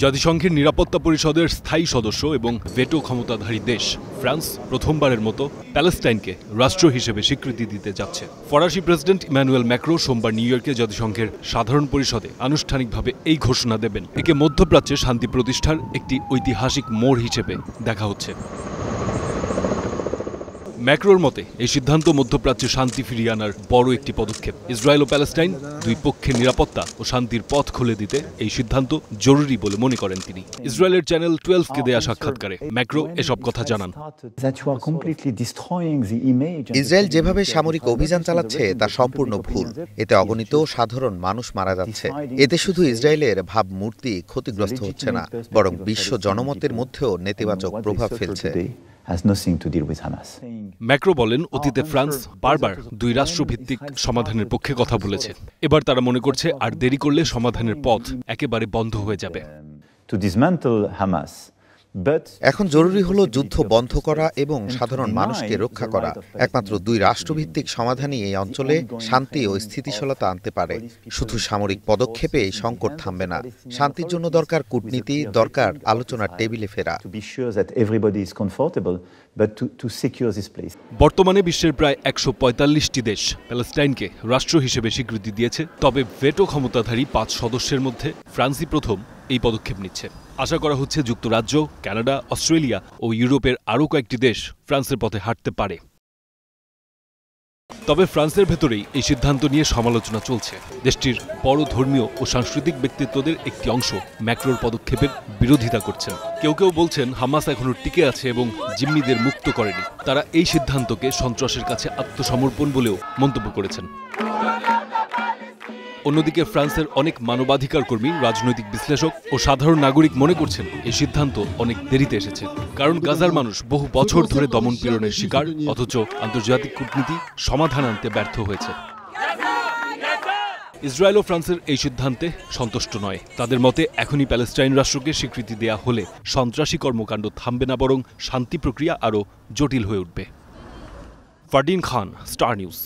জাতিসংঘের নিরাপত্তা পরিষদের স্থায়ী সদস্য এবং ভেটো ক্ষমতাধারী দেশ ফ্রান্স প্রথমবারের মতো প্যালেস্টাইনকে রাষ্ট্র হিসেবে স্বীকৃতি দিতে যাচ্ছে। ফরাসি প্রেসিডেন্ট ইমানুয়েল ম্যাক্রো সোমবার নিউ ইয়র্কে জাতিসংঘের সাধারণ পরিষদে আনুষ্ঠানিকভাবে এই ঘোষণা দেবেন। একে মধ্যপ্রাচ্যে শান্তি প্রতিষ্ঠার একটি ঐতিহাসিক মোড় হিসেবে দেখা হচ্ছে। ম্যাক্রোর মতে এই সিদ্ধান্ত মধ্যপ্রাচ্যে শান্তি ফিরিয়ে আনার বড় একটি পদক্ষেপ। ইসরায়েল ও প্যালেস্টাইন দুই পক্ষের নিরাপত্তা ও শান্তির পথ খুলে দিতে এই সিদ্ধান্ত জরুরি বলে মনে করেন তিনি। ইসরায়েলের চ্যানেল 12কে দেয়া সাক্ষাৎকারে ম্যাক্রো এসব কথা জানান। ইসরায়েল যেভাবে সামরিক অভিযান চালাচ্ছে তা সম্পূর্ণ ভুল। এতে অগণিত সাধারণ মানুষ মারা যাচ্ছে। এতে শুধু ইসরায়েলের ভাবমূর্তি ক্ষতিগ্রস্ত হচ্ছে না, বরং বিশ্ব জনমতের মধ্যেও নেতিবাচক প্রভাব ফেলছে। ম্যাক্রো বলেন, অতীতে ফ্রান্স বারবার দুই রাষ্ট্রভিত্তিক সমাধানের পক্ষে কথা বলেছে। এবার তারা মনে করছে আর দেরি করলে সমাধানের পথ একেবারে বন্ধ হয়ে যাবে। এখন জরুরি হলো যুদ্ধ বন্ধ করা এবং সাধারণ মানুষকে রক্ষা করা। একমাত্র দুই রাষ্ট্রভিত্তিক সমাধানই এই অঞ্চলে শান্তি ও স্থিতিশীলতা আনতে পারে। শুধু সামরিক পদক্ষেপে এই সংকট থামবে না। শান্তির জন্য দরকার কূটনীতি, দরকার আলোচনার টেবিলে ফেরা। বর্তমানে বিশ্বের প্রায় 145টি দেশ প্যালেস্টাইনকে রাষ্ট্র হিসেবে স্বীকৃতি দিয়েছে। তবে ভেটো ক্ষমতাধারী 5 সদস্যের মধ্যে ফ্রান্সই প্রথম এই পদক্ষেপ নিচ্ছে। আশা করা হচ্ছে যুক্তরাজ্য, কানাডা, অস্ট্রেলিয়া ও ইউরোপের আরও কয়েকটি দেশ ফ্রান্সের পথে হাঁটতে পারে। তবে ফ্রান্সের ভেতরেই এই সিদ্ধান্ত নিয়ে সমালোচনা চলছে। দেশটির বড় ধর্মীয় ও সাংস্কৃতিক ব্যক্তিত্বদের একটি অংশ ম্যাক্রোর পদক্ষেপের বিরোধিতা করছেন। কেউ কেউ বলছেন হামাস এখনো টিকে আছে এবং জিম্মিদের মুক্ত করেনি। তারা এই সিদ্ধান্তকে সন্ত্রাসের কাছে আত্মসমর্পণ বলেও মন্তব্য করেছেন। অন্যদিকে ফ্রান্সের অনেক মানবাধিকার কর্মী, রাজনৈতিক বিশ্লেষক ও সাধারণ নাগরিক মনে করছেন এই সিদ্ধান্ত অনেক দেরিতে এসেছে। কারণ গাজার মানুষ বহু বছর ধরে দমন-পীড়নের শিকার, অথচ আন্তর্জাতিক কূটনীতি সমাধান আনতে ব্যর্থ হয়েছে। ইসরায়েল ও ফ্রান্সের এই সিদ্ধান্তে সন্তুষ্ট নয়। তাদের মতে এখনই প্যালেস্টাইন রাষ্ট্রকে স্বীকৃতি দেয়া হলে সন্ত্রাসী কর্মকাণ্ড থামবে না, বরং শান্তি প্রক্রিয়া আরও জটিল হয়ে উঠবে। ফারদিন খান, স্টার নিউজ।